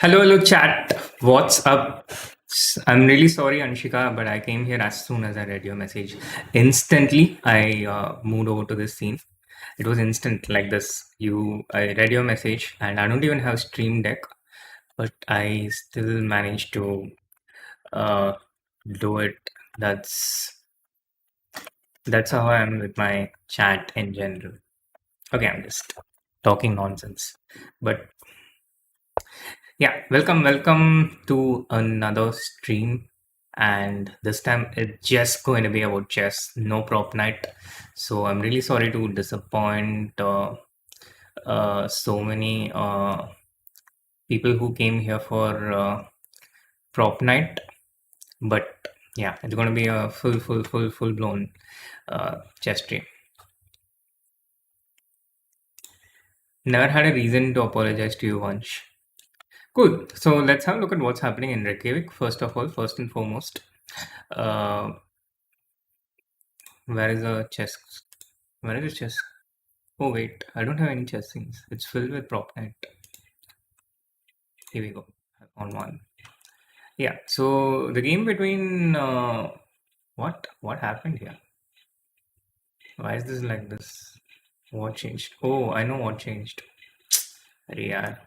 Hello, chat. What's up? I'm really sorry, Anshika, but I came here as soon as I read your message. Instantly, I moved over to this scene. It was instant like this. I read your message, and I don't even have Stream Deck, but I still managed to uh, do it. That's that's how I am with my chat in general. Okay, I'm just talking nonsense, but yeah, welcome to another stream. And this time it's just going to be about chess, no prop night. So I'm really sorry to disappoint so many people who came here for prop night. But yeah, it's going to be a full blown chess stream. Never had a reason to apologize to you, Vansh. Cool. So let's have a look at what's happening in Reykjavik. First of all, first and foremost, uh, where is the chess? Where is the chess? Oh wait, I don't have any chess things. It's filled with prop net. Here we go. On one. Yeah. So the game between what happened here? Why is this like this? What changed? Oh, I know what changed. Arey yaar.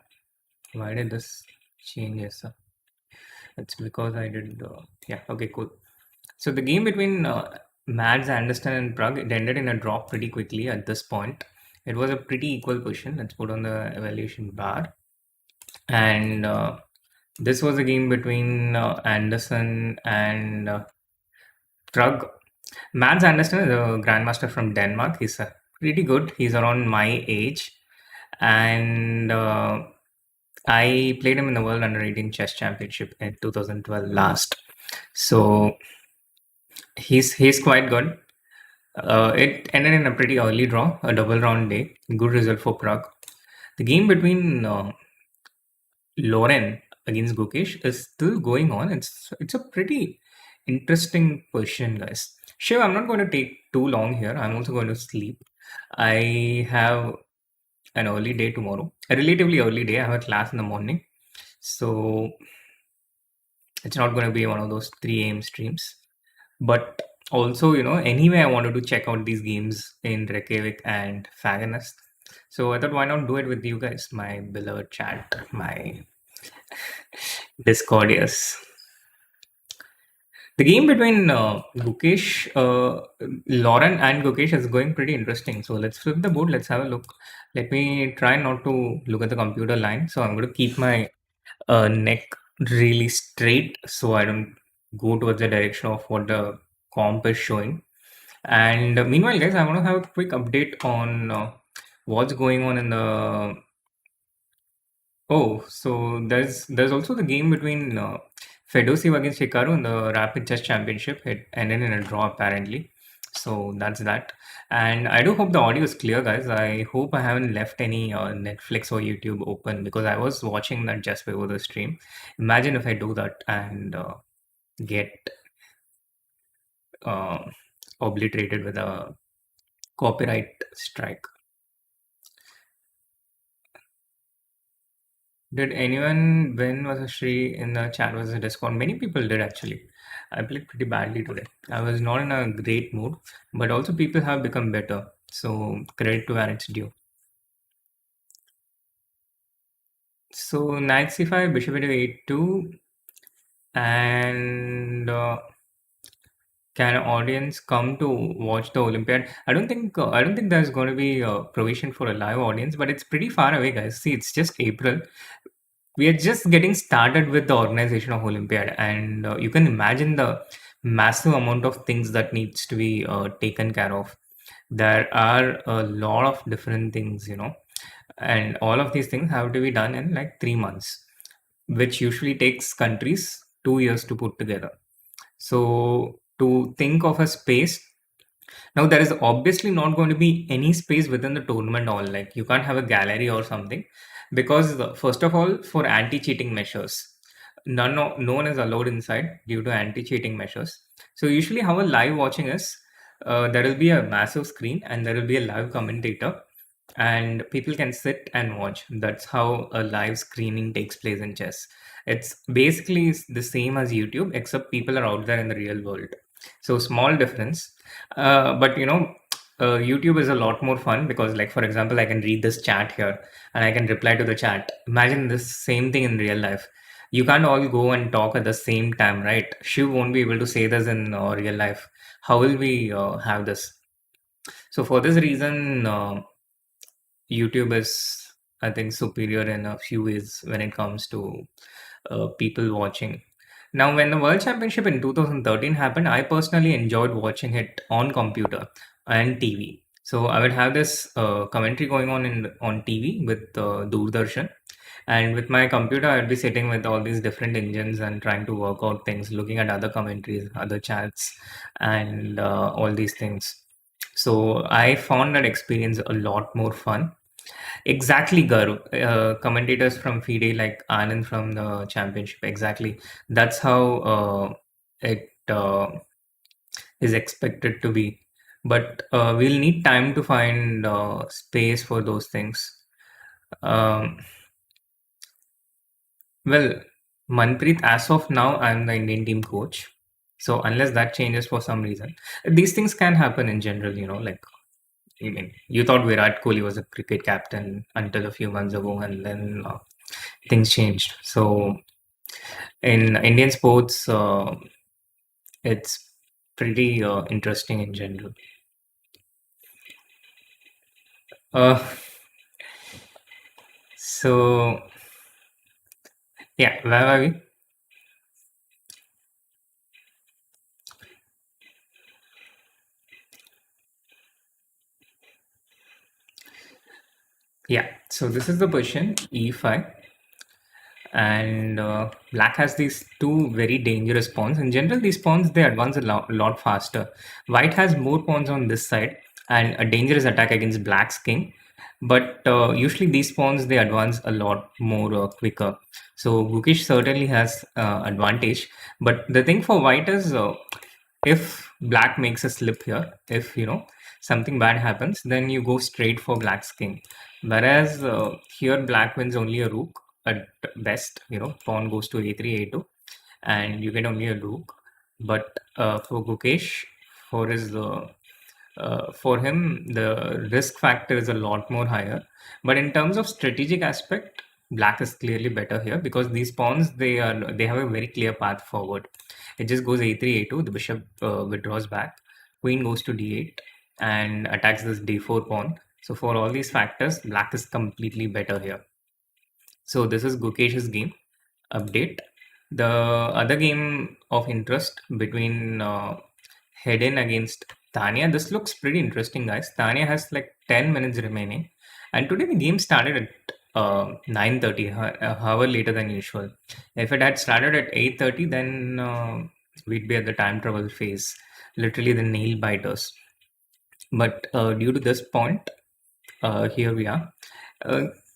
Why did this change? Yes, sir. It's because I did. Yeah. Okay. Cool. So the game between Mads Anderson and Prague, it ended in a draw pretty quickly at this point. It was a pretty equal position. Let's put on the evaluation bar. And this was a game between Anderson and Prague. Mads Anderson is a grandmaster from Denmark. He's pretty good. He's around my age. And I played him in the World Under 18 Chess Championship in 2012 last. So he's quite good. It ended in a pretty early draw, a double round day. Good result for Prague. The game between Lauren against Gukesh is still going on. It's a pretty interesting question, guys. Shiv, I'm not going to take too long here. I'm also going to sleep. I have an early day tomorrow, a relatively early day. I have a class in the morning, so it's not going to be one of those 3 a.m. streams. But also, anyway, I wanted to check out these games in Reykjavik and Fagernes. So I thought, why not do it with you guys, my beloved chat, my Discord, yes. The game between Lauren and Gukesh is going pretty interesting. So let's flip the board. Let's have a look. Let me try not to look at the computer line. So I'm going to keep my neck really straight so I don't go towards the direction of what the comp is showing. And meanwhile, guys, I want to have a quick update on what's going on in the. Oh, so there's also the game between Fedosiv against Hikaru in the Rapid Chess Championship. It ended in a draw apparently. So that's that. And I do hope the audio is clear, guys. I hope I haven't left any Netflix or YouTube open because I was watching that just before the stream. Imagine if I do that and get uh, obliterated with a copyright strike. Did anyone win versus Shri in the chat versus Discord? Many people did actually. I played pretty badly today. I was not in a great mood, but also people have become better. So credit to where it's due. So knight c5, bishop into a2, and can audience come to watch the Olympiad? I don't think there's going to be a provision for a live audience, but it's pretty far away, guys. See, it's just April. We are just getting started with the organization of Olympiad, and you can imagine the massive amount of things that needs to be taken care of. There are a lot of different things, and all of these things have to be done in like 3 months, which usually takes countries 2 years to put together. So to think of a space now, there is obviously not going to be any space within the tournament hall. Like you can't have a gallery or something because first of all, for anti-cheating measures, no one is allowed inside due to anti-cheating measures. So usually, how a live watching is, there will be a massive screen and there will be a live commentator, and people can sit and watch. That's how a live screening takes place in chess. It's basically the same as YouTube, except people are out there in the real world. So small difference, but YouTube is a lot more fun because, like, for example, I can read this chat here and I can reply to the chat. Imagine this same thing in real life. You can't all go and talk at the same time, right? Shiv won't be able to say this in real life. How will we have this? So for this reason, YouTube is, I think, superior in a few ways when it comes to people watching. Now, when the World Championship in 2013 happened, I personally enjoyed watching it on computer and TV. So I would have this commentary going on on TV with Doordarshan, and with my computer, I'd be sitting with all these different engines and trying to work out things, looking at other commentaries, other chats, and all these things. So I found that experience a lot more fun. Exactly, Garu. Commentators from FIDE, like Anand from the championship. Exactly. That's how it is expected to be. But we'll need time to find space for those things. Um, well, Manpreet, as of now, I'm the Indian team coach. So unless that changes for some reason, these things can happen in general, like, I mean, you thought Virat Kohli was a cricket captain until a few months ago, and then things changed. So in Indian sports, it's pretty interesting in general. Uh, so yeah, where are we? Yeah. So this is the position E5, and black has these two very dangerous pawns. In general, these pawns they advance a lot faster. White has more pawns on this side and a dangerous attack against black's king, but usually these pawns they advance a lot more quicker. So Gukesh certainly has advantage, but the thing for white is if black makes a slip here, if something bad happens, then you go straight for black's king. Whereas here black wins only a rook at best. Pawn goes to a3, a2, and you get only a rook. But for Gukesh, for his for him, the risk factor is a lot more higher. But in terms of strategic aspect, black is clearly better here because these pawns they have a very clear path forward. It just goes a3, a2. The bishop withdraws back. Queen goes to d8 and attacks this d4 pawn. So for all these factors, black is completely better here. So this is Gukesh's game update. The other game of interest between Hedin against Tania. This looks pretty interesting, guys. Tania has like 10 minutes remaining, and today the game started at 9:30, however later than usual. If it had started at 8:30, then we'd be at the time travel phase, literally the nail biters. But due to this point, here we are.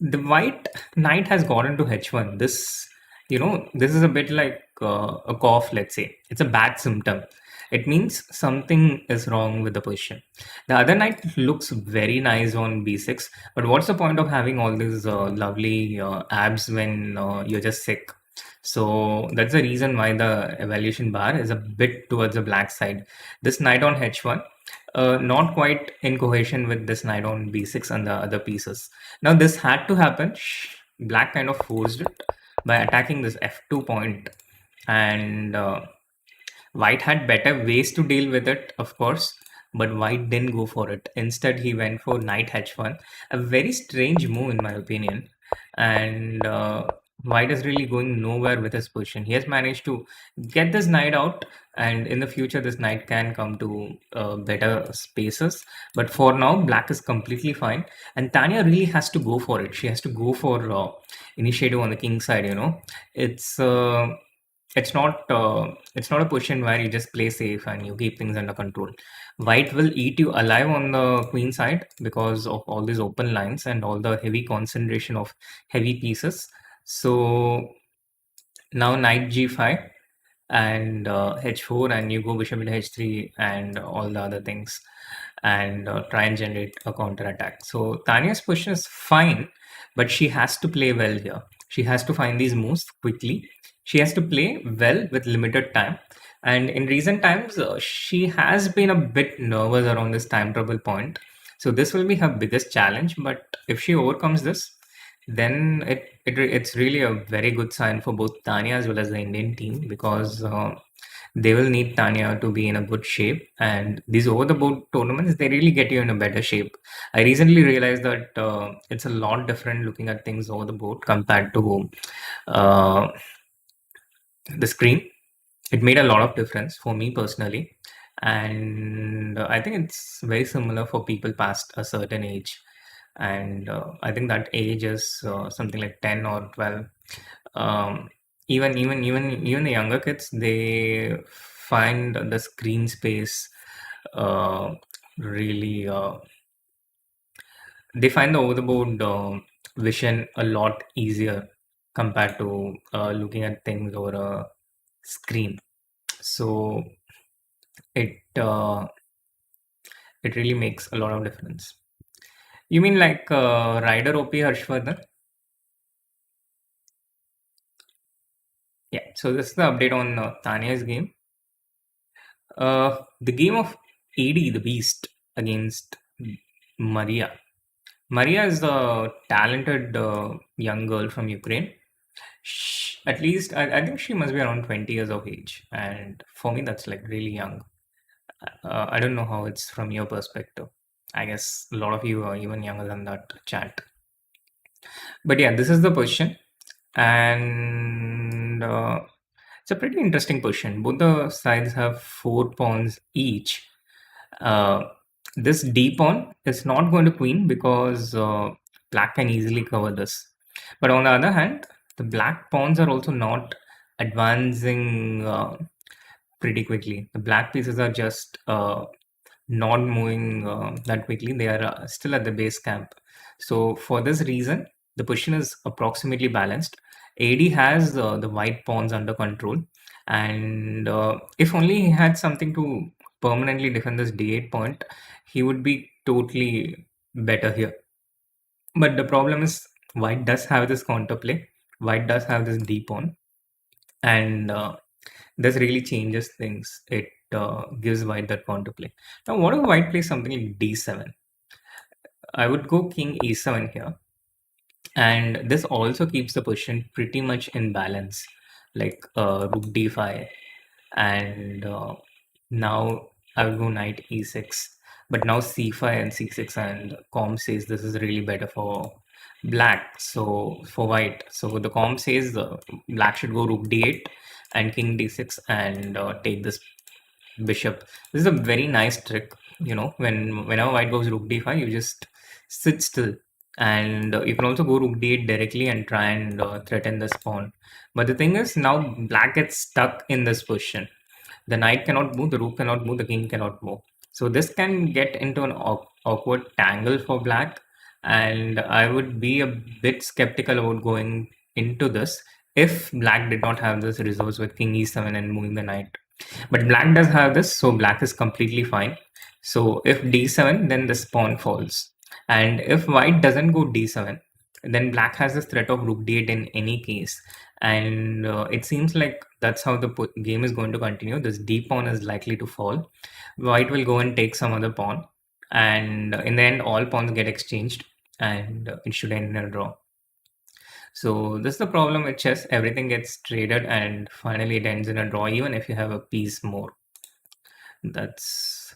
The white knight has gone into h1. This is a bit like a cough, let's say. It's a bad symptom. It means something is wrong with the position. The other knight looks very nice on b6, but what's the point of having all these lovely abs when you're just sick? So that's the reason why the evaluation bar is a bit towards the black side. This knight on h1, not quite in cohesion with this knight on b6 and the other pieces. Now this had to happen. Black kind of forced it by attacking this f2 point, and white had better ways to deal with it, of course, but white didn't go for it. Instead, he went for knight h1, a very strange move in my opinion. And white is really going nowhere with his position. He has managed to get this knight out, and in the future, this knight can come to better spaces. But for now, black is completely fine, and Tania really has to go for it. She has to go for initiative on the king side. It's. It's not a position where you just play safe and you keep things under control. White will eat you alive on the queen side because of all these open lines and all the heavy concentration of heavy pieces. So now knight g5, and h4, and you go bishop into h3 and all the other things, and try and generate a counter attack. So Tania's position is fine, but she has to play well here. She has to find these moves quickly. She has to play well with limited time. And in recent times, she has been a bit nervous around this time trouble point. So this will be her biggest challenge. But if she overcomes this, then it's really a very good sign for both Tania as well as the Indian team, because they will need Tania to be in a good shape. And these over the board tournaments, they really get you in a better shape. I recently realized that it's a lot different looking at things over the board compared to uh, the screen. It made a lot of difference for me personally. And I think it's very similar for people past a certain age. And I think that age is something like 10 or 12. um, even the younger kids, they find the screen space uh, really they find the overboard vision a lot easier compared to looking at things over a screen. So it really makes a lot of difference. You mean like Rider OP Harshvardhan? Yeah, so this is the update on Tania's game. The game of AD, the Beast, against Maria. Maria is a talented young girl from Ukraine. At least, I think she must be around 20 years of age. And for me, that's like really young. I don't know how it's from your perspective. I guess a lot of you are even younger than that chat. But yeah, this is the position. And it's a pretty interesting position. Both the sides have 4 pawns each. Uh, this d pawn is not going to queen because black can easily cover this. But on the other hand, the black pawns are also not advancing pretty quickly. The black pieces are just not moving that quickly. They are still at the base camp. So for this reason, the position is approximately balanced. AD has the white pawns under control, and if only he had something to permanently defend this d8 point, he would be totally better here. But the problem is white does have this counterplay. White does have this d pawn, and this really changes things. It gives white that counterplay. Now, what if white plays something like d7? I would go king e7 here, and this also keeps the position pretty much in balance, like rook d5, and now I will go knight e6. But now c5 and c6, and com says this is really better for black, so for white. So the com says black should go rook d8 and king d6 and take this bishop. This is a very nice trick. Whenever white goes rook d5, you just sit still, and you can also go rook d8 directly and try and threaten this pawn. But the thing is, now black gets stuck in this position. The knight cannot move, the rook cannot move, the king cannot move. So this can get into an awkward tangle for black, and I would be a bit skeptical about going into this if black did not have this resource with king e7 and moving the knight. But black does have this, so black is completely fine. So if d7, then this pawn falls. And if white doesn't go d7, then black has this threat of rook d8 in any case. And it seems like that's how the game is going to continue. This d pawn is likely to fall. White will go and take some other pawn. And in the end, all pawns get exchanged. And it should end in a draw. So this is the problem with chess. Everything gets traded and finally it ends in a draw, even if you have a piece more. That's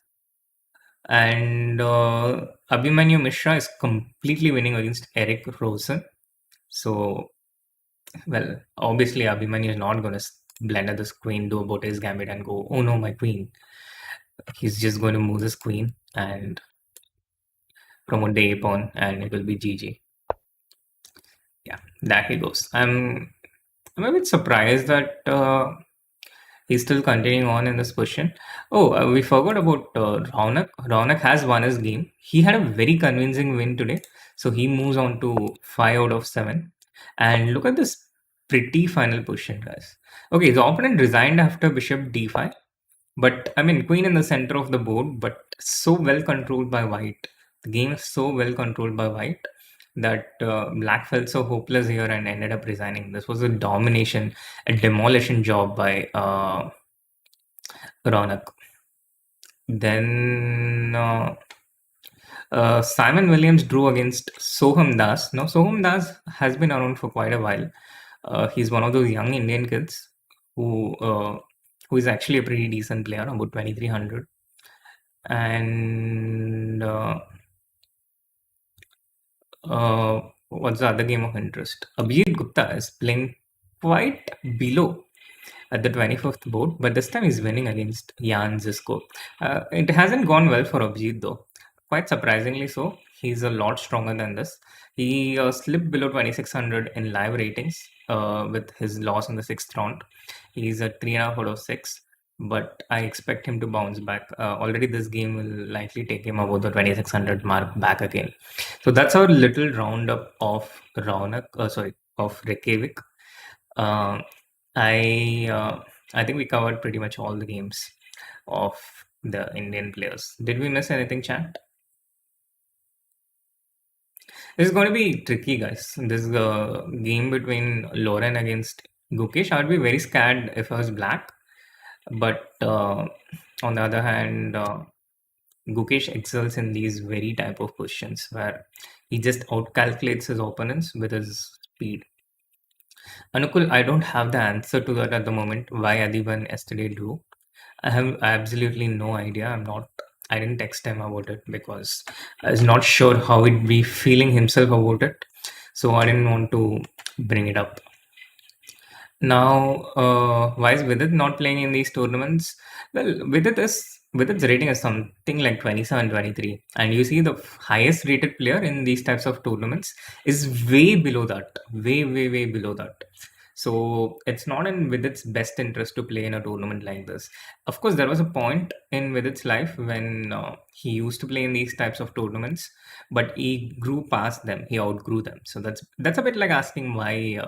and Abhimanyu Mishra is completely winning against Eric Rosen. So, well, obviously Abhimanyu is not going to blender this queen, do a Bote's gambit, and go, oh no, my queen. He's just going to move this queen and promote the a pawn, and it will be GG. Yeah, there he goes. I'm a bit surprised that he's still continuing on in this position. Oh, we forgot about Raunak. Raunak has won his game. He had a very convincing win today. So he moves on to 5 out of 7. And look at this pretty final position, guys. Okay, the opponent resigned after bishop d5, but I mean queen in the center of the board, but so well controlled by white. The game is so well controlled by white that black felt so hopeless here and ended up resigning. This was a domination, a demolition job by Ronak. Then Simon Williams drew against Soham Das. Now, Soham Das has been around for quite a while. He's one of those young Indian kids who uh, who is actually a pretty decent player, about 2300. And what's the other game of interest? Abhijit Gupta is playing quite below at the 25th board, but this time he's winning against Jan Zizko. It hasn't gone well for Abhijit though. Quite surprisingly so. He's a lot stronger than this. He slipped below 2600 in live ratings with his loss in the sixth round. He's at 3.5 out of 6, but I expect him to bounce back. Already, this game will likely take him above the 2600 mark back again. So that's our little roundup of of Reykjavik. Uh, I uh, I think we covered pretty much all the games of the Indian players. Did we miss anything, chat? This is going to be tricky, guys. This is a game between Lauren against Gukesh. I would be very scared if I was black, but on the other hand, Gukesh excels in these very type of positions where he just outcalculates his opponents with his speed. Anukul, I don't have the answer to that at the moment. Why Adiban yesterday drew? I have absolutely no idea. I didn't text him about it because I was not sure how he'd be feeling himself about it. So I didn't want to bring it up. Now, why is Vidit not playing in these tournaments? Well, Vidit's rating is something like 27, 23. And you see the highest rated player in these types of tournaments is way below that. Way, way, way below that. So it's not in Vidit's best interest to play in a tournament like this. Of course, there was a point in Vidit's life when he used to play in these types of tournaments, but he grew past them. He outgrew them. So that's a bit like asking why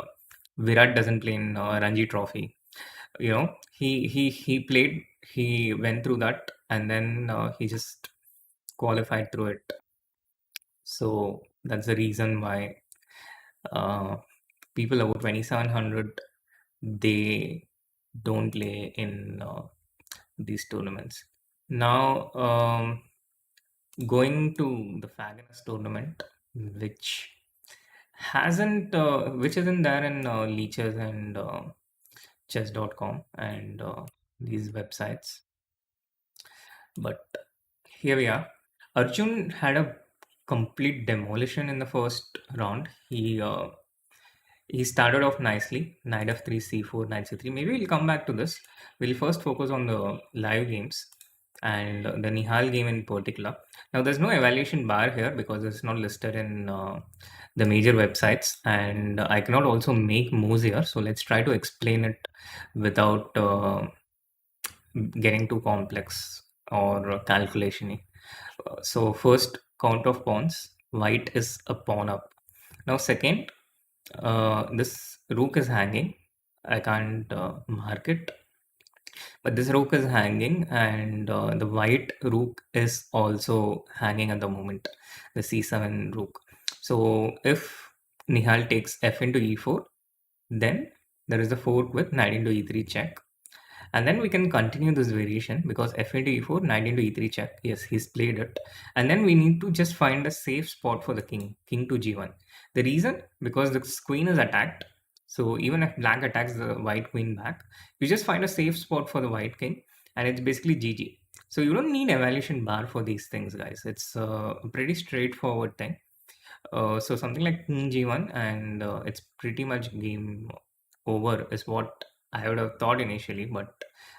Virat doesn't play in Ranji Trophy. You know, he played, he went through that, and then he just qualified through it. So that's the reason why uh, people about 2700 they don't play in these tournaments. Now, going to the Fagernes tournament, which which isn't there in Leeches and chess.com and these websites. But here we are. Arjun had a complete demolition in the first round. He started off nicely, knight f3, c4, knight c3. Maybe we'll come back to this. We'll first focus on the live games and the Nihal game in particular. Now, there's no evaluation bar here because it's not listed in the major websites, and I cannot also make moves here. So let's try to explain it without getting too complex or calculation-y. So first, count of pawns. White is a pawn up. Now, second, this rook is hanging. I can't mark it, but this rook is hanging, and the white rook is also hanging at the moment, the c7 rook. So if Nihal takes f into e4, then there is a fork with knight into e3 check. And then we can continue this variation because f into e4, knight into e3 check. Yes, he's played it. And then we need to just find a safe spot for the king to g1. The reason, because the queen is attacked. So even if black attacks the white queen back, you just find a safe spot for the white king and it's basically GG. So you don't need evaluation bar for these things, guys. It's a pretty straightforward thing. So something like queen g1 and it's pretty much game over is what I would have thought initially, but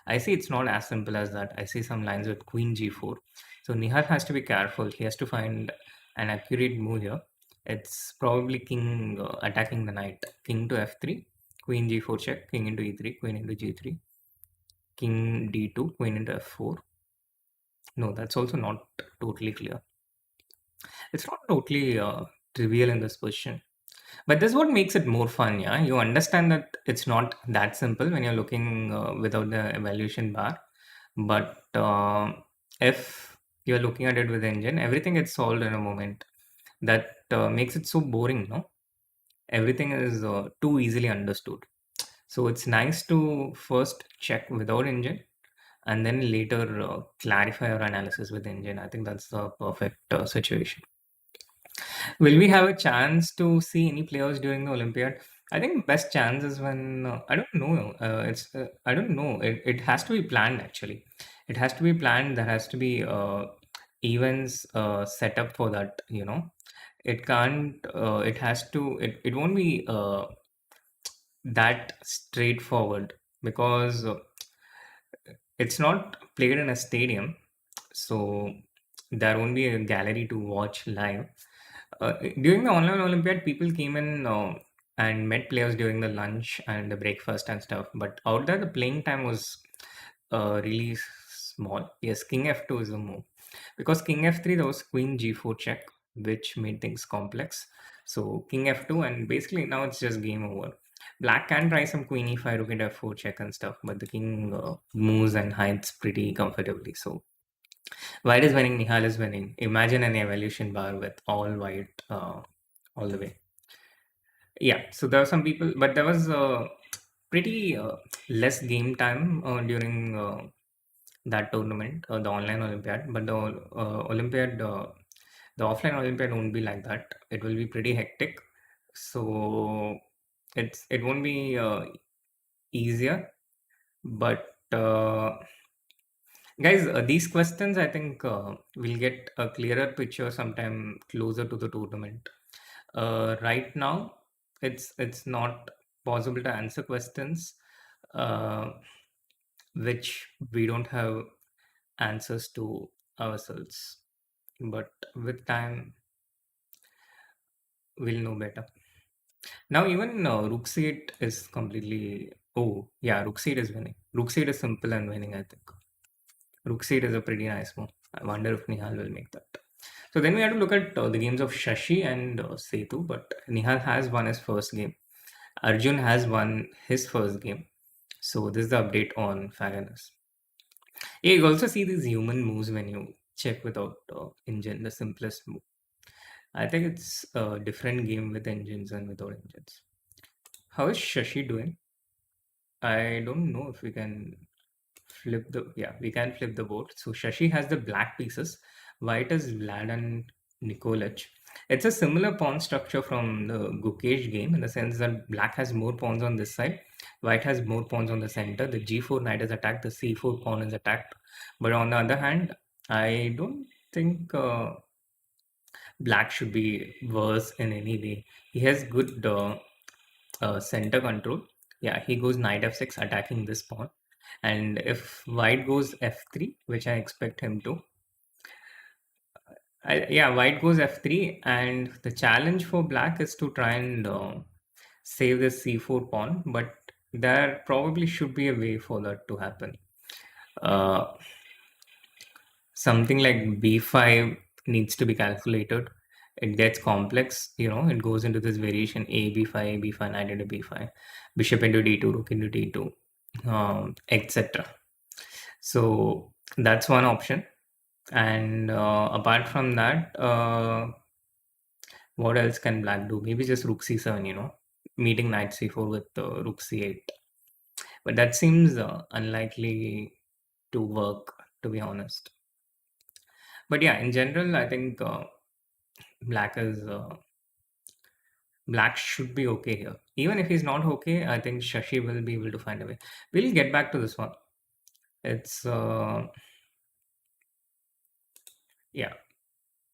I see it's not as simple as that. I see some lines with queen g4. So Nihal has to be careful. He has to find an accurate move here. It's probably king attacking the knight. King to f3, queen g4 check, king into e3, queen into g3, king d2, queen into f4. No, that's also not totally clear. It's not totally trivial in this position. But this is what makes it more fun, yeah. You understand that it's not that simple when you're looking without the evaluation bar. But if you're looking at it with engine, everything gets solved in a moment. That makes it so boring, no? Everything is too easily understood. So it's nice to first check without engine and then later clarify your analysis with engine. I think that's the perfect situation. Will we have a chance to see any players during the Olympiad? I think best chance is when I don't know. It's I don't know. It has to be planned actually. It has to be planned. There has to be events set up for that. It can't. It has to. It won't be that straightforward because it's not played in a stadium, so there won't be a gallery to watch live. During the online Olympiad, people came in and met players during the lunch and the breakfast and stuff. But out there, the playing time was really small. Yes, King F2 is a move because King F3 there was Queen G4 check, which made things complex. So King F2 and basically now it's just game over. Black can try some Queen E5, Rook at F4 check and stuff, but the King moves and hides pretty comfortably. So white is winning, Nihal is winning. Imagine an evolution bar with all white all the way. Yeah, so there were some people, but there was pretty less game time during that tournament, the online Olympiad. But the Olympiad, the offline Olympiad won't be like that. It will be pretty hectic. So it won't be easier, but guys, these questions I think we'll get a clearer picture sometime closer to the tournament. Right now, it's not possible to answer questions uh, which we don't have answers to ourselves. But with time, we'll know better. Now, even Rook C8 is completely. Oh, yeah, Rook C8 is winning. Rook C8 is simple and winning, I think. Rook C8 is a pretty nice move. I wonder if Nihal will make that. So then we have to look at the games of Shashi and Setu, but Nihal has won his first game. Arjun has won his first game. So this is the update on Fagernes. Yeah, you also see these human moves when you check without engine, the simplest move. I think it's a different game with engines and without engines. How is Shashi doing? I don't know if we can flip the we can flip the board. So Shashi has the black pieces. White is Vlad and Nikolic. It's a similar pawn structure from the Gukesh game in the sense that black has more pawns on this side, white has more pawns on the center. The G4 knight is attacked, the C4 pawn is attacked. But on the other hand, I don't think black should be worse in any way. He has good center control. Yeah, he goes knight f6 attacking this pawn. And if white goes f3, which I expect him to, yeah, white goes f3, and the challenge for black is to try and save this c4 pawn, but there probably should be a way for that to happen. Uh, Something like b5 needs to be calculated. It gets complex, it goes into this variation a b5, b5, knight into b5, bishop into d2, rook into d2, etc. So that's one option. And apart from that, what else can black do? Maybe just rook c7, meeting knight c4 with rook c8. But that seems unlikely to work, to be honest. But yeah, in general, I think black is black should be okay here. Even if he's not okay, I think Shashi will be able to find a way. We'll get back to this one. It's yeah.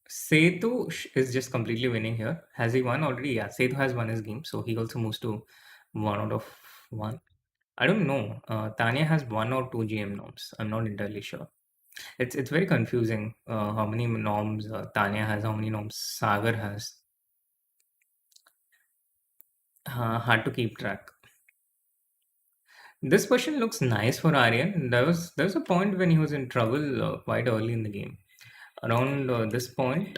Setu is just completely winning here. Has he won already? Yeah, Setu has won his game, so he also moves to 1 out of 1. I don't know. Tania has 1 or 2 GM norms. I'm not entirely sure. It's very confusing. How many norms Tania has, how many norms Sagar has. Hard to keep track. This question looks nice for Aryan. There was a point when he was in trouble quite early in the game. Around this point,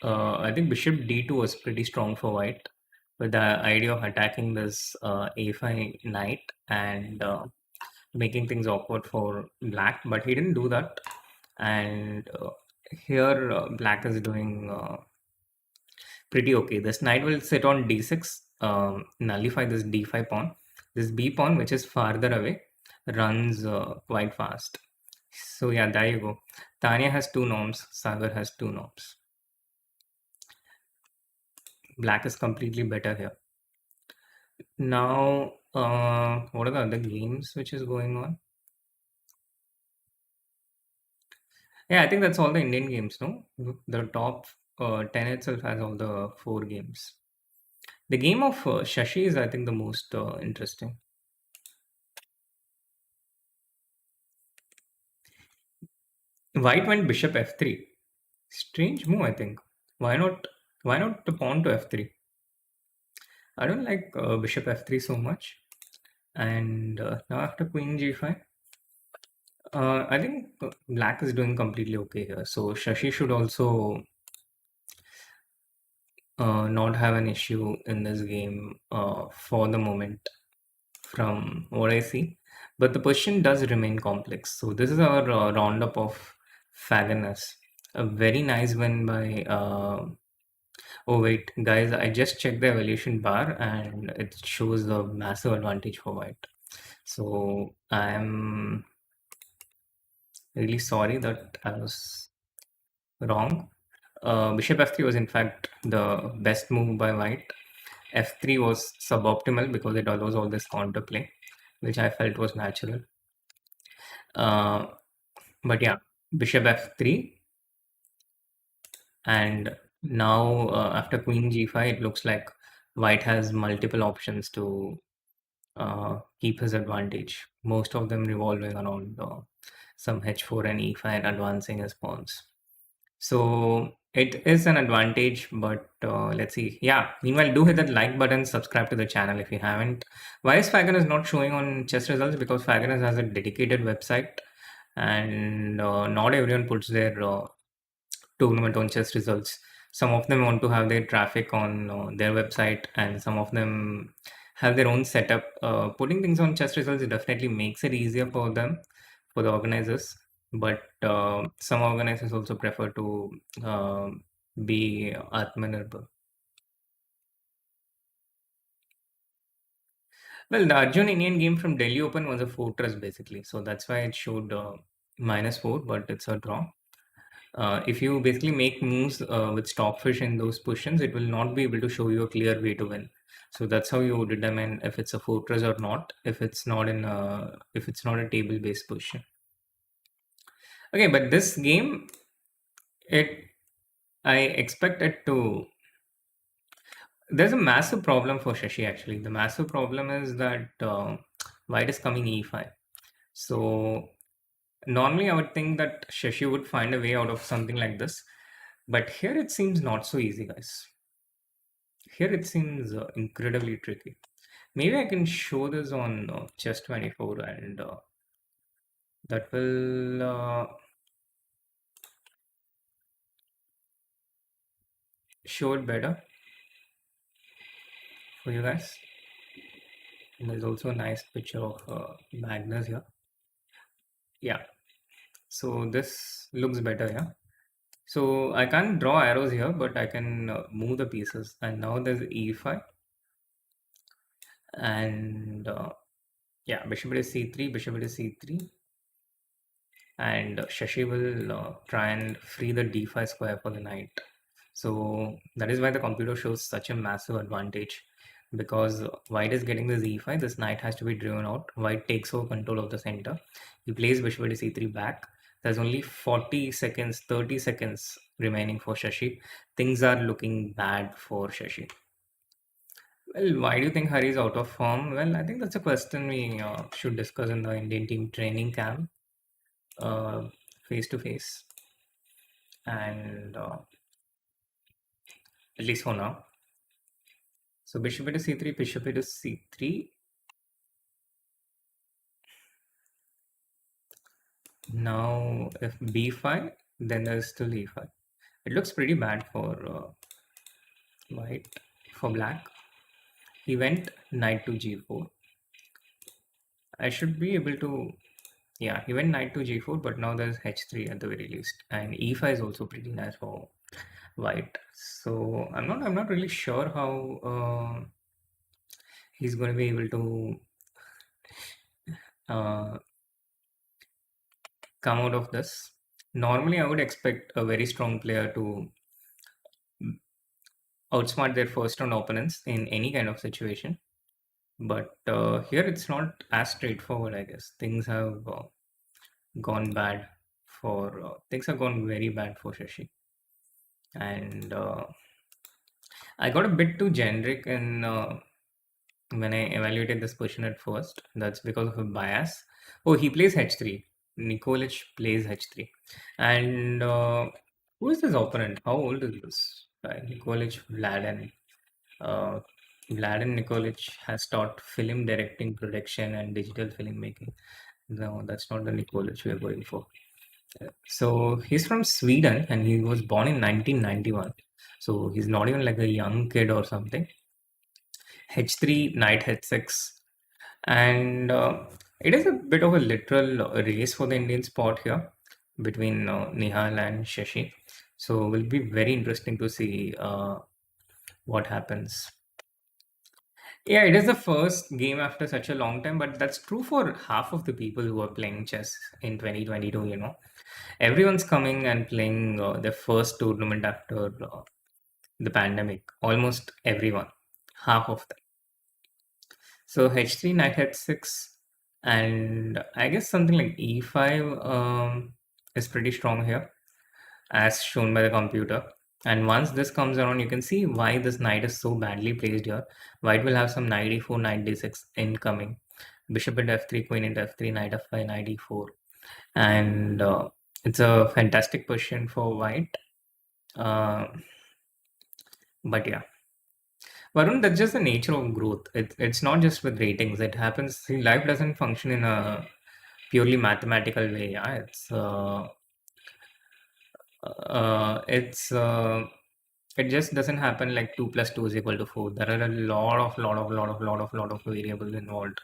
I think bishop d2 was pretty strong for white. with the idea of attacking this a5 knight and making things awkward for black, but he didn't do that. And here black is doing pretty okay. This knight will sit on d6, nullify this d5 pawn. This b pawn, which is farther away, runs quite fast. So yeah, there you go. Tania has two norms, Sagar has two norms. Black is completely better here. Now, what are the other games which is going on? Yeah, I think that's all the Indian games, no? The top 10 itself has all the four games. The game of Shashi is, I think, the most interesting. White went bishop f3. Strange move, I think. Why not? Why not the pawn to f3? I don't like bishop f3 so much. And now after queen g5, I think black is doing completely okay here. So Shashi should also not have an issue in this game for the moment, from what I see. But the position does remain complex. So this is our roundup of Fagernes. A very nice win by. Oh wait, guys! I just checked the evaluation bar and it shows a massive advantage for white. So I'm really sorry that I was wrong. Bishop f3 was in fact the best move by white. f3 was suboptimal because it allows all this counterplay, which I felt was natural. Uh, but yeah, bishop f3, and now after queen g5, it looks like white has multiple options to keep his advantage. Most of them revolving around some h4 and e5 and advancing his pawns. So it is an advantage, but let's see. Yeah, meanwhile, do hit that like button, subscribe to the channel if you haven't. Why is Fagernes not showing on chess results? Because Fagernes has a dedicated website, and not everyone puts their tournament on chess results. Some of them want to have their traffic on their website, and some of them have their own setup. Putting things on chess results definitely makes it easier for them, for the organizers. But some organizers also prefer to be Atmanirbhar. Well, the Arjun Indian game from Delhi Open was a fortress basically, so that's why it showed -4, but it's a draw. If you basically make moves with stockfish in those positions, it will not be able to show you a clear way to win. So that's how you determine if it's a fortress or not, if it's not if it's not a table-based position. Okay, but this game, it I expect it to. There's a massive problem for Shashi actually. The massive problem is that white is coming e5. So normally I would think that Shashi would find a way out of something like this, but here it seems not so easy, guys. Here it seems incredibly tricky. Maybe I can show this on Chess 24 and that will show it better for you guys. And there's also a nice picture of Magnus here. Yeah, so this looks better, yeah. So I can't draw arrows here, but I can move the pieces. And now there's e5 and yeah, bishop is c3, bishop is c3, and Shashi will try and free the d5 square for the knight. So that is why the computer shows such a massive advantage, because white is getting this e5, this knight has to be driven out. White takes over control of the center. He plays bishop to c3 back. There's only 40 seconds, 30 seconds remaining for Shashi. Things are looking bad for Shashi. Well, why do you think Hari is out of form? Well, I think that's a question we should discuss in the Indian team training camp, face to face, and at least for now. So bishop to c3, bishop to c3. Now if b5, then there's still e5. It looks pretty bad for white, for black. He went knight to g4. I should be able to. Yeah, he went knight to g4, but now there's h3 at the very least, and e5 is also pretty nice for white. So I'm not really sure how he's going to be able to uh, come out of this. Normally, I would expect a very strong player to outsmart their first round opponents in any kind of situation. But here it's not as straightforward, I guess. Things have gone bad for things have gone very bad for Shashi. And I got a bit too generic in when I evaluated this question at first. That's because of a bias. Oh, he plays h3. Nikolic plays h3. And who is this opponent? How old is this guy? Nikolic Vladen. Uh, Vladen Nikolic has taught film directing, production, and digital filmmaking. No, that's not the Nikolic we are going for. So he's from Sweden and he was born in 1991. So he's not even like a young kid or something. H3, knight h6. And it is a bit of a literal race for the Indian spot here between Nihal and Shashi. So it will be very interesting to see what happens. Yeah, it is the first game after such a long time, but that's true for half of the people who are playing chess in 2022, you know. Everyone's coming and playing their first tournament after the pandemic. Almost everyone, half of them. So h3, knight h6, and I guess something like e5 is pretty strong here, as shown by the computer. And once this comes around, you can see why this knight is so badly placed here. White will have some knight e4, knight d6 incoming. Bishop at f3, queen at f3, knight f5, knight e4. And it's a fantastic position for white. Uh, but yeah, Varun, that's just the nature of growth. It's not just with ratings. It happens. See, life doesn't function in a purely mathematical way. Yeah, it's it just doesn't happen like 2 + 2 is equal to 4. There are a lot of variables involved.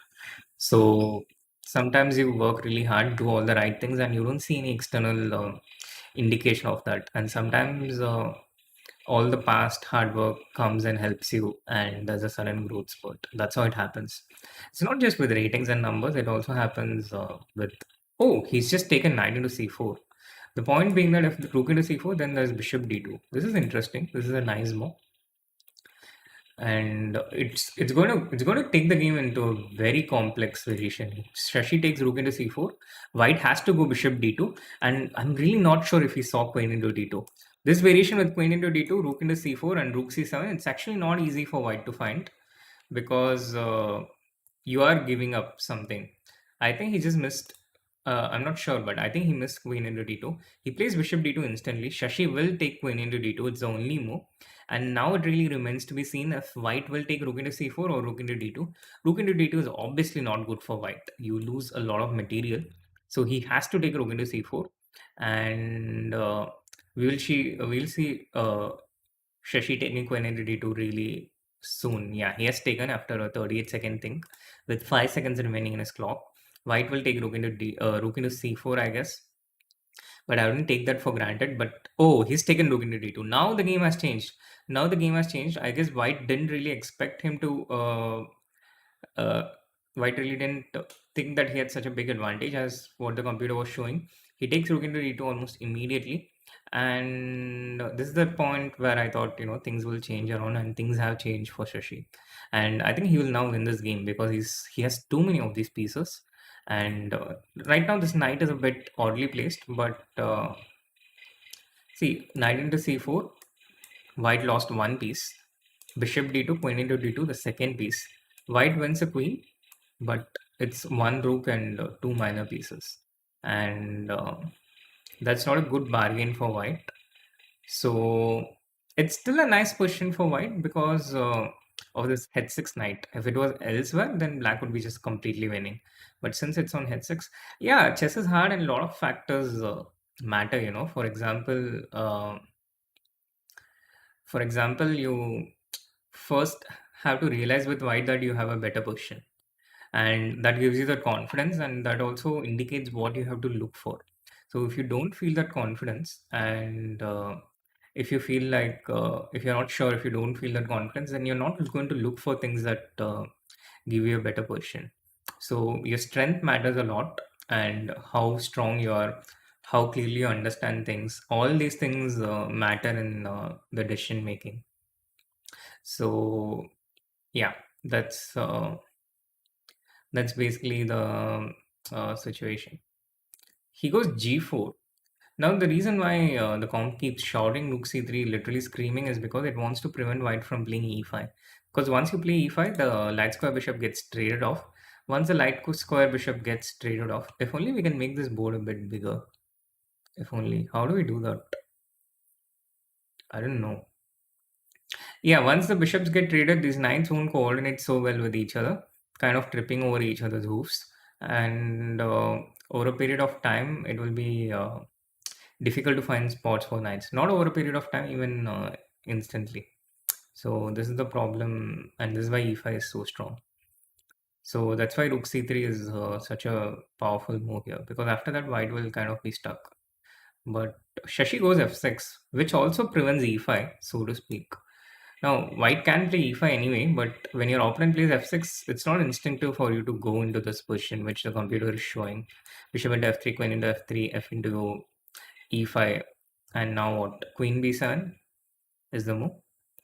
So sometimes you work really hard, do all the right things, and you don't see any external indication of that. And sometimes all the past hard work comes and helps you, and there's a sudden growth spurt. That's how it happens. It's not just with ratings and numbers, it also happens with. Oh, he's just taken knight into c4. The point being that if the rook into c4, then there's bishop d2. This is interesting. This is a nice move, and it's going to take the game into a very complex variation. Shashi takes rook into c4. White has to go bishop d2, and I'm really not sure if he saw queen into d2. This variation with queen into d2, rook into c4, and rook c7, it's actually not easy for white to find because you are giving up something. I think he just missed. I'm not sure, but I think he missed queen into d2. He plays bishop d2 instantly. Shashi will take queen into d2. It's the only move. And now it really remains to be seen if white will take rook into c4 or rook into d2. Rook into d2 is obviously not good for white. You lose a lot of material. So he has to take rook into c4. And we'll see Shashi taking queen into d2 really soon. Yeah, he has taken after a 38-second thing with 5 seconds remaining in his clock. White will take rook into c4, I guess. But I wouldn't take that for granted. But oh, he's taken rook into d2. Now the game has changed. Now the game has changed. I guess White didn't really expect him to. Uh, White really didn't think that he had such a big advantage as what the computer was showing. He takes rook into d2 almost immediately, and this is the point where I thought things will change around, and things have changed for Shashi. And I think he will now win this game because he has too many of these pieces. And right now this knight is a bit oddly placed, but see, knight into c4, white lost one piece. Bishop d2, queen into d2, the second piece. White wins a queen, but it's one rook and two minor pieces. And that's not a good bargain for white. So it's still a nice position for white because of this h6 knight. If it was elsewhere, then black would be just completely winning. But since it's on h6, yeah, chess is hard and a lot of factors matter. For example, you first have to realize with white that you have a better position, and that gives you the confidence, and that also indicates what you have to look for. So if you don't feel that confidence, and if you feel like if you're not sure, if you don't feel that confidence, then you're not going to look for things that give you a better position. So your strength matters a lot, and how strong you are, how clearly you understand things. All these things matter in the decision making. So yeah, that's uh, that's basically the situation. He goes G4. Now, the reason why the comp keeps shouting Rook C3, literally screaming, is because it wants to prevent white from playing E5. Because once you play E5, the light square bishop gets traded off. Once the light square bishop gets traded off, if only we can make this board a bit bigger. If only. How do we do that? I don't know. Yeah, once the bishops get traded, these knights won't coordinate so well with each other, kind of tripping over each other's hoofs. And over a period of time, it will be difficult to find spots for knights. Not over a period of time, even instantly. So this is the problem, and this is why e5 is so strong. So that's why rook c3 is such a powerful move here, because after that white will kind of be stuck. But Shashi goes f6, which also prevents e5, so to speak. Now, white can play e5 anyway, but when your opponent plays f6, it's not instinctive for you to go into this position, which the computer is showing. Bishop into f3, queen into f3, f into e5, and now what? Queen b7 is the move.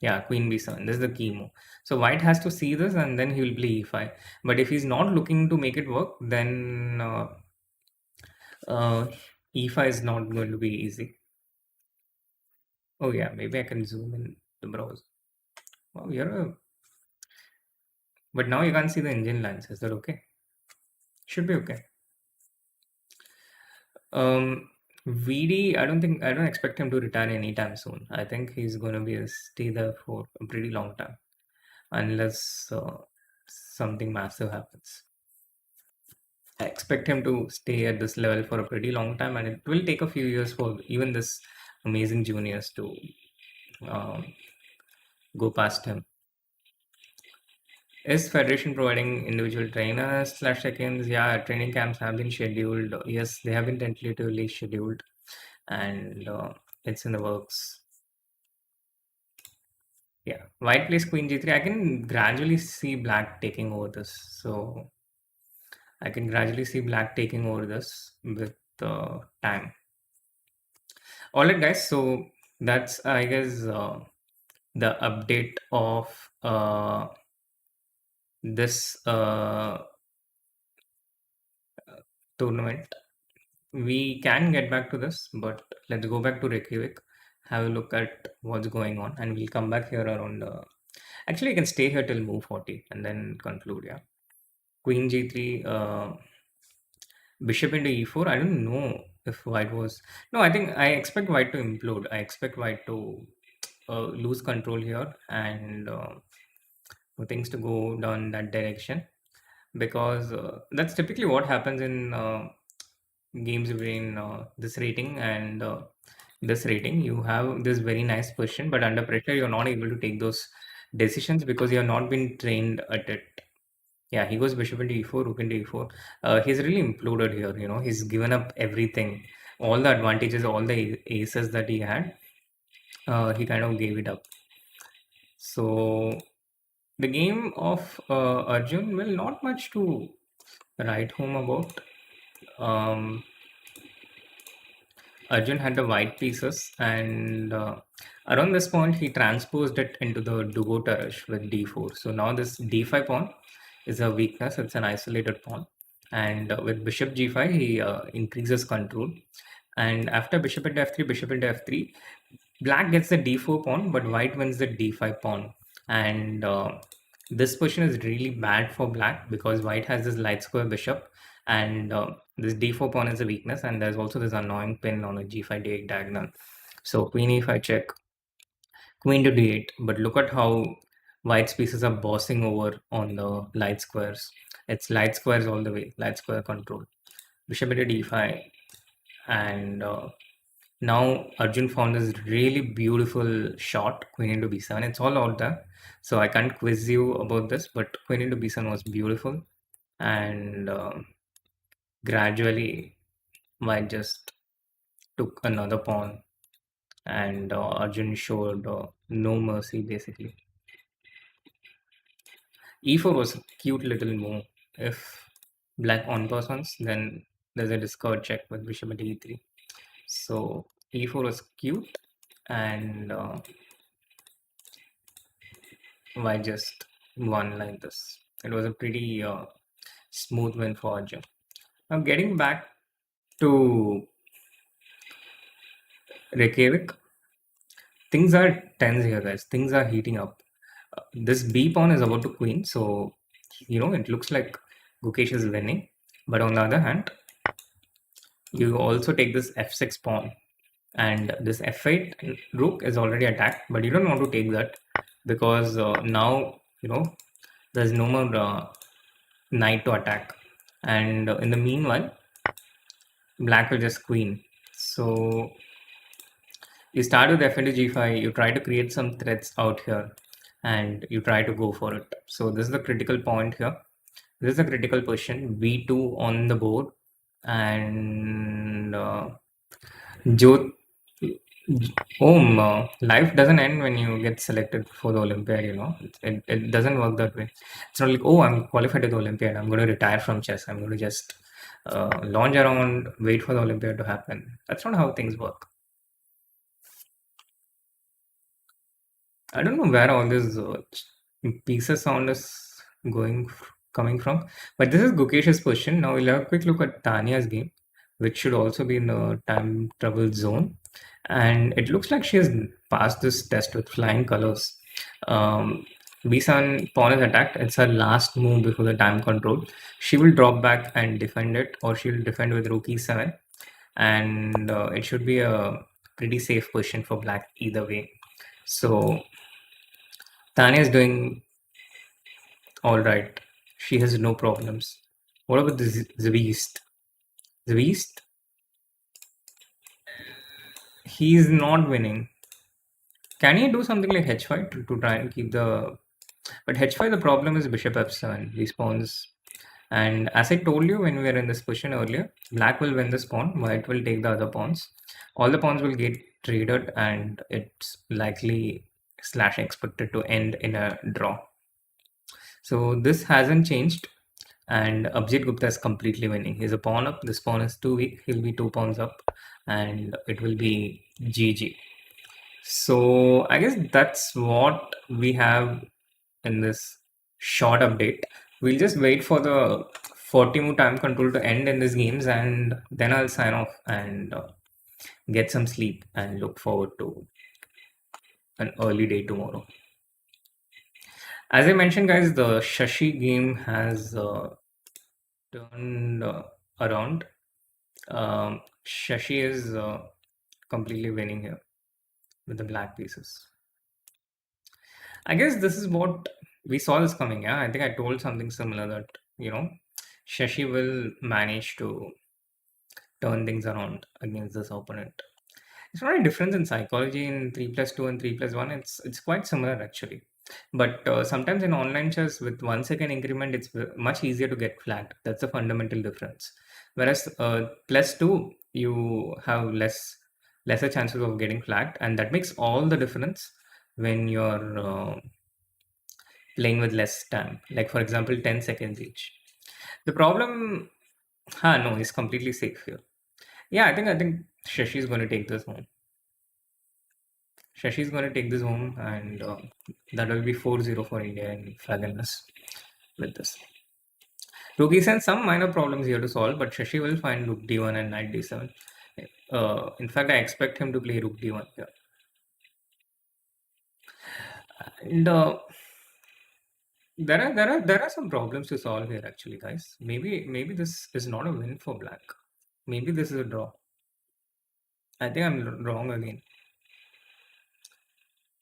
Yeah, queen b7. This is the key move. So white has to see this, and then he will play e5. But if he's not looking to make it work, then uh, e5 is not going to be easy. Oh yeah, maybe I can zoom in the browser. Wow, but now you can't see the engine lines. Is that okay? Should be okay. VD, I don't expect him to retire anytime soon. I think he's going to be stay there for a pretty long time, unless something massive happens. I expect him to stay at this level for a pretty long time, and it will take a few years for even this amazing juniors to um, go past him. Is Federation providing individual trainers / seconds? Yeah, training camps have been scheduled. Yes, they have been tentatively scheduled, and it's in the works. Yeah, white plays queen g3. I can gradually see black taking over this. So I can gradually see black taking over this with time. All right, guys. So that's, I guess, the update of this tournament. We can get back to this, but let's go back to Reykjavik, have a look at what's going on, and we'll come back here around. Actually, you can stay here till move 40 and then conclude. Yeah, queen g3, bishop into e4. I don't know if white was. No, I think I expect white to implode. I expect white to lose control here, and for things to go down that direction, because that's typically what happens in games between this rating and this rating. You have this very nice position, but under pressure you're not able to take those decisions because you have not been trained at it. Yeah, he goes bishop into e4, rook into e4. He's really imploded here. He's given up everything, all the advantages, all the aces that he had. He kind of gave it up. So the game of Arjun, well, not much to write home about. Arjun had the white pieces, and around this point, he transposed it into the Dugo Tarash with d4. So now this d5 pawn is a weakness, it's an isolated pawn. And with bishop g5, he increases control. And after bishop into f3, bishop into f3, black gets the d4 pawn, but white wins the d5 pawn. And this position is really bad for black because white has this light square bishop, and this d4 pawn is a weakness, and there's also this annoying pin on a g5 d8 diagonal. So queen e5 check, queen to d8, but look at how white's pieces are bossing over on the light squares. It's light squares all the way, light square control. Bishop into d5, and Now Arjun found this really beautiful shot, queen into b7. It's all out there, so I can't quiz you about this, but queen into b7 was beautiful, and gradually white just took another pawn, and Arjun showed no mercy basically. E4 was a cute little move. If black on persons, then there's a discard check with bishop at e3. So e4 was cute, and white just won like this. It was a pretty smooth win for Arjun. Now getting back to Reykjavik, things are tense here, guys. Things are heating up. This B pawn is about to queen, so it looks like Gukesh is winning. But on the other hand, you also take this f6 pawn, and this f8 rook is already attacked, but you don't want to take that because now there's no more knight to attack, and in the meanwhile, black will just queen. So you start with f into g5, you try to create some threats out here, and you try to go for it. So this is the critical point here. This is a critical position, b2 on the board, and Jyot, life doesn't end when you get selected for the Olympiad, it doesn't work that way. It's not like, oh, I'm qualified to the Olympiad, I'm going to retire from chess, I'm going to just lounge around, wait for the Olympiad to happen. That's not how things work. I don't know where all this pieces sound is coming from, but this is Gukesh's question. Now we'll have a quick look at Tania's game, which should also be in the time trouble zone, and it looks like she has passed this test with flying colors. B7 pawn is attacked. It's her last move before the time control. She will drop back and defend it, or she'll defend with rook e7, and it should be a pretty safe position for black either way. So Tanya is doing all right. She has no problems. What about the Zveast? Zveast? He's not winning. Can he do something like h5 to try and keep the... But h5, the problem is bishop f7. He spawns. And as I told you when we were in this position earlier, black will win this pawn, white will take the other pawns. All the pawns will get traded, and it's likely / expected to end in a draw. So this hasn't changed, and Abhijit Gupta is completely winning. He's a pawn up. This pawn is too weak. He'll be 2 pawns up, and it will be GG. So I guess that's what we have in this short update. We'll just wait for the 40 move time control to end in these games, and then I'll sign off and get some sleep and look forward to an early day tomorrow. As I mentioned, guys, the Shashi game has turned around. Shashi is completely winning here with the black pieces. I guess this is what we saw this coming. Yeah, I think I told something similar that Shashi will manage to turn things around against this opponent. It's not a difference in psychology in 3+2 and 3+1. It's quite similar actually. But sometimes in online chess with 1 second increment, it's much easier to get flagged. That's a fundamental difference. Whereas +2, you have lesser chances of getting flagged, and that makes all the difference when you're playing with less time. Like for example, 10 seconds each. The problem, no, he's completely safe here. Yeah, I think Shashi is going to take this home. Shashi is going to take this home, and that will be 4-0 for India in Fagernes with this. Rook e7, some minor problems here to solve, but Shashi will find rook d1 and knight d7. In fact, I expect him to play rook d1 here. And there are some problems to solve here actually, guys. Maybe this is not a win for black. Maybe this is a draw. I think I'm wrong again.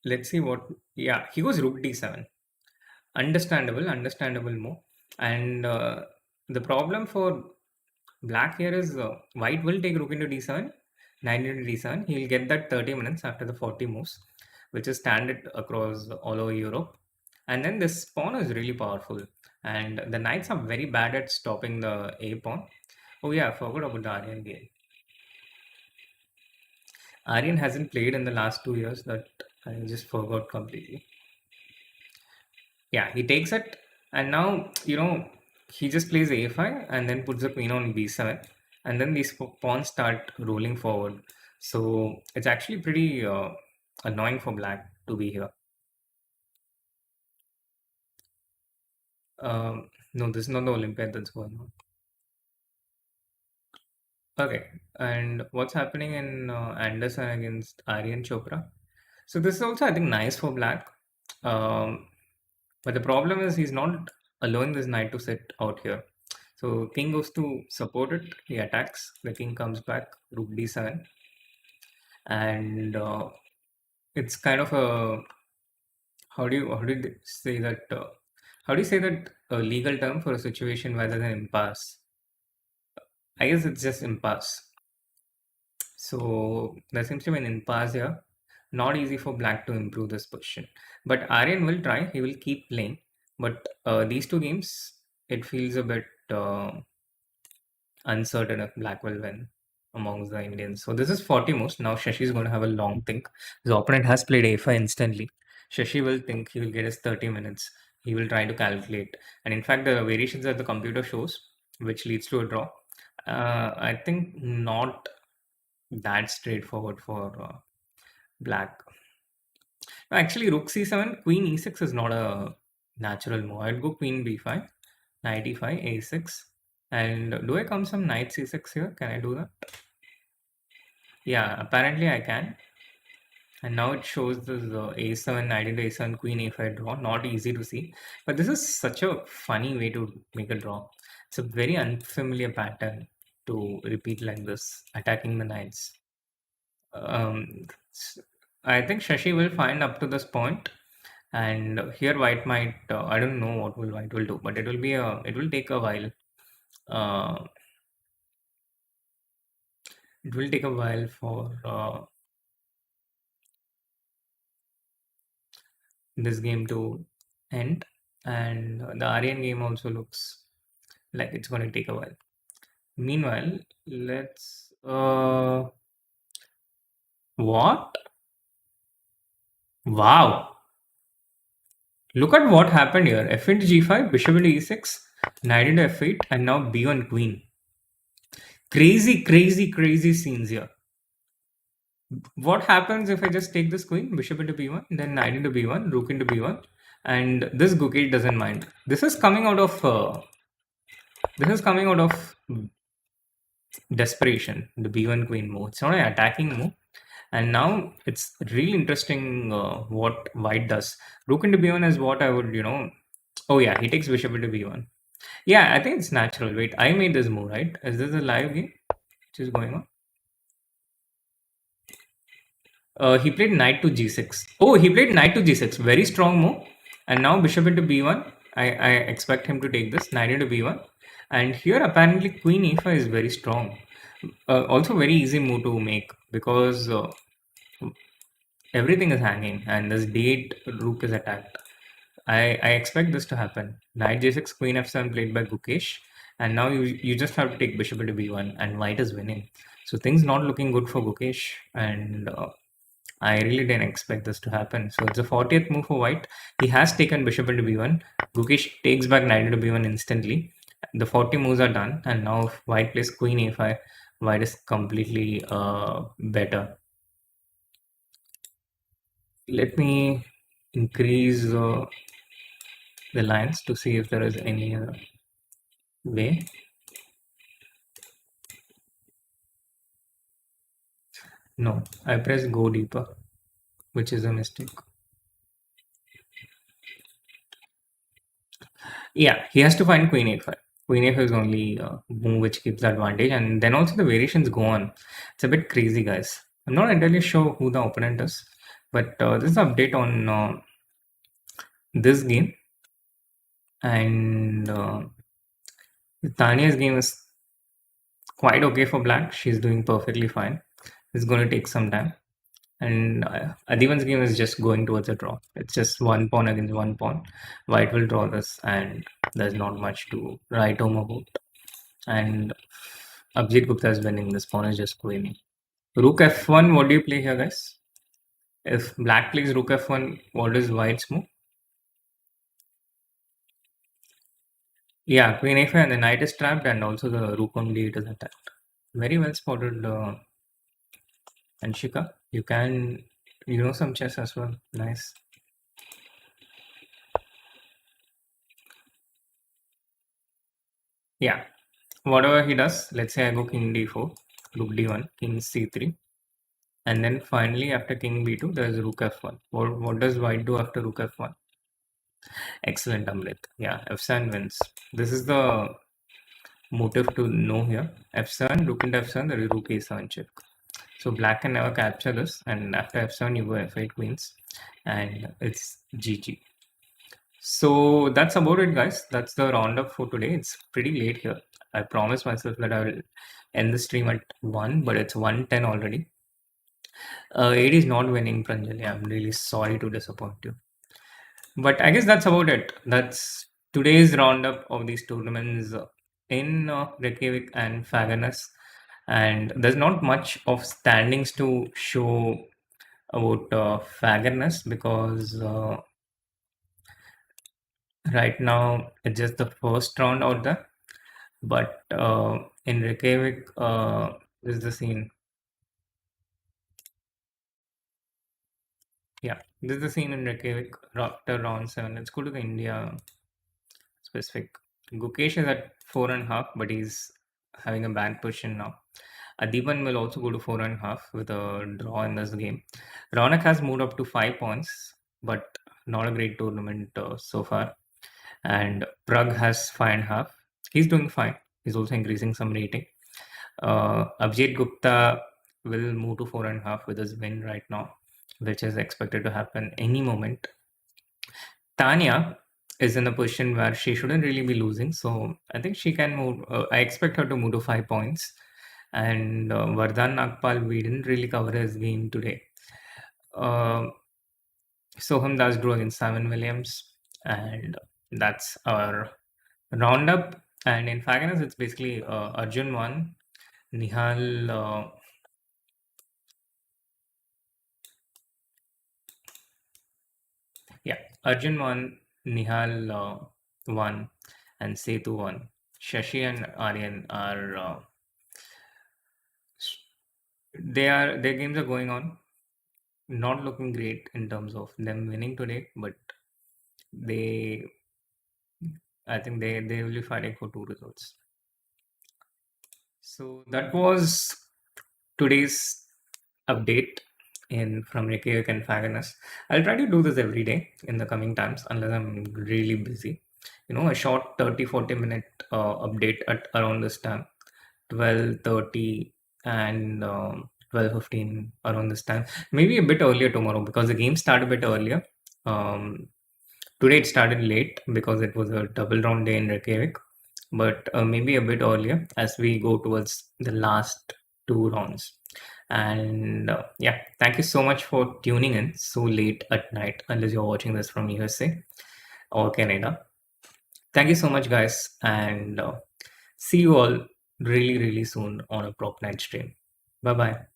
Let's see what... Yeah, he goes rook d7. Understandable move. And the problem for black here is white will take rook into d7, knight into d7. He'll get that 30 minutes after the 40 moves, which is standard across all over Europe. And then this pawn is really powerful. And the knights are very bad at stopping the a pawn. Oh yeah, I forgot about the Aryan game. Aryan hasn't played in the last 2 years, that I just forgot completely. Yeah, he takes it, and now he just plays a5 and then puts the queen on b7, and then these pawns start rolling forward. So it's actually pretty annoying for black to be here. No, this is not the Olympiad that's going on. Okay, and what's happening in Anderson against Aryan Chopra? So this is also, I think, nice for black. Um, but the problem is he's not allowing this knight to sit out here. So king goes to support it. He attacks. The king comes back. Rook d7, and it's kind of a, how do you say that? How do you say that a legal term for a situation rather than impasse? I guess it's just impasse. So there seems to be an impasse here. Not easy for black to improve this position. But Aryan will try. He will keep playing. But these two games, it feels a bit uncertain if black will win amongst the Indians. So this is 40 moves. Now Shashi is going to have a long think. His opponent has played a5 instantly. Shashi will think he will get his 30 minutes. He will try to calculate. And in fact, the variations that the computer shows, which leads to a draw, I think not that straightforward for black. No, actually, rook c7, queen e6 is not a natural move. I'd go queen b5, knight e5, a6. And do I come some knight c6 here? Can I do that? Yeah, apparently I can. And now it shows this a7, knight into a7, queen a5 draw. Not easy to see. But this is such a funny way to make a draw. It's a very unfamiliar pattern to repeat like this, attacking the knights. I think Shashi will find up to this point, and here white might. I don't know what will white will do, but it will be a. It will take a while. Uh, it will take a while for this game to end, and the Aryan game also looks like it's going to take a while. Meanwhile, let's. What? Wow! Look at what happened here. F into g5, bishop into e6, knight into f8, and now b1 queen. Crazy, crazy, crazy scenes here. What happens if I just take this queen, bishop into b1, then knight into b1, rook into b1, and this Gukesh doesn't mind. This is coming out of desperation. The b1 queen move. It's not an attacking move. And now it's really interesting what white does. Rook into b1 is what I would, Oh yeah, he takes bishop into b1. Yeah, I think it's natural. Wait, I made this move, right? Is this a live game which is going on? He played knight to g6. Oh, he played knight to g6. Very strong move. And now bishop into b1. I expect him to take this. Knight into b1. And here apparently queen e5 is very strong. Also very easy move to make because everything is hanging and this d8 rook is attacked. I expect this to happen. Knight j6, queen f7 played by Gukesh. And now you just have to take bishop into b1 and white is winning. So things not looking good for Gukesh, and I really didn't expect this to happen. So it's a 40th move for white. He has taken bishop into b1. Gukesh takes back knight into b1 instantly. The 40 moves are done, and now if white plays queen a5, white is completely better. Let me increase the lines to see if there is any other way. No, I press go deeper, which is a mistake. Yeah, he has to find queen a5. Queen a5 is only move which gives the advantage, and then also the variations go on. It's a bit crazy, guys. I'm not entirely sure who the opponent is, but this is an update on this game, and Tania's game is quite okay for black. She's doing perfectly fine. It's going to take some time. And Adivan's game is just going towards a draw. It's just one pawn against one pawn. White will draw this, and there's not much to write home about. And Abhijit Gupta is winning. This pawn is just queening. Rook f1. What do you play here, guys? If black plays rook f1, what is white's move? Yeah, queen a5, and the knight is trapped, and also the rook on d8 is attacked. Very well spotted, Anshika. You know some chess as well. Nice. Yeah, whatever he does, let's say I go king d4, rook d1, king c3, and then finally after king b2, there's rook f1. What does white do after rook f1? Excellent, Amrit. Yeah, f7 wins. This is the motive to know here. f7, rook into f7, there is rook a7 check. So black can never capture this, and after f7 you go f8 queens, and it's GG. So that's about it, guys. That's the roundup for today. It's pretty late here. I promised myself that I will end the stream at 1, but it's 1:10 already. 8 is not winning, Pranjali. I'm really sorry to disappoint you. But I guess that's about it. That's today's roundup of these tournaments in Reykjavik and Fagernes. And there's not much of standings to show about Fagernes because right now it's just the first round out there. But in Reykjavik, this is the scene. Yeah, this is the scene in Reykjavik after round 7. Let's go to the India specific. Gukesh is at 4.5, but he's having a bad position now. Adiban will also go to 4.5 with a draw in this game. Ronak has moved up to 5 points, but not a great tournament so far. And Prag has 5.5. He's doing fine. He's also increasing some rating. Abhijit Gupta will move to 4.5 with his win right now, which is expected to happen any moment. Tania is in a position where she shouldn't really be losing, so I think she can move. I expect her to move to 5 points. And Vardhan Nagpal, we didn't really cover his game today. Soham Das drew against Simon Williams, and that's our roundup. And in Fagernes, it's basically Arjun won, Nihal. Yeah, Arjun won, Nihal won, and Setu won. Shashi and Aryan are their games are going on, not looking great in terms of them winning today, but they I think they will be fighting for 2 results. So that was today's update in from Reykjavik and Fagernes. I'll try to do this every day in the coming times unless I'm really busy. A short 30-40 minute update at around this time, 12:30 and 12:15 around this time. Maybe a bit earlier tomorrow because the game started a bit earlier. Today it started late because it was a double round day in Reykjavik, but maybe a bit earlier as we go towards the last 2 rounds. And yeah, thank you so much for tuning in so late at night, unless you're watching this from USA or Canada. Thank you so much, guys, and see you all really, really soon on a Prop Night stream. Bye bye.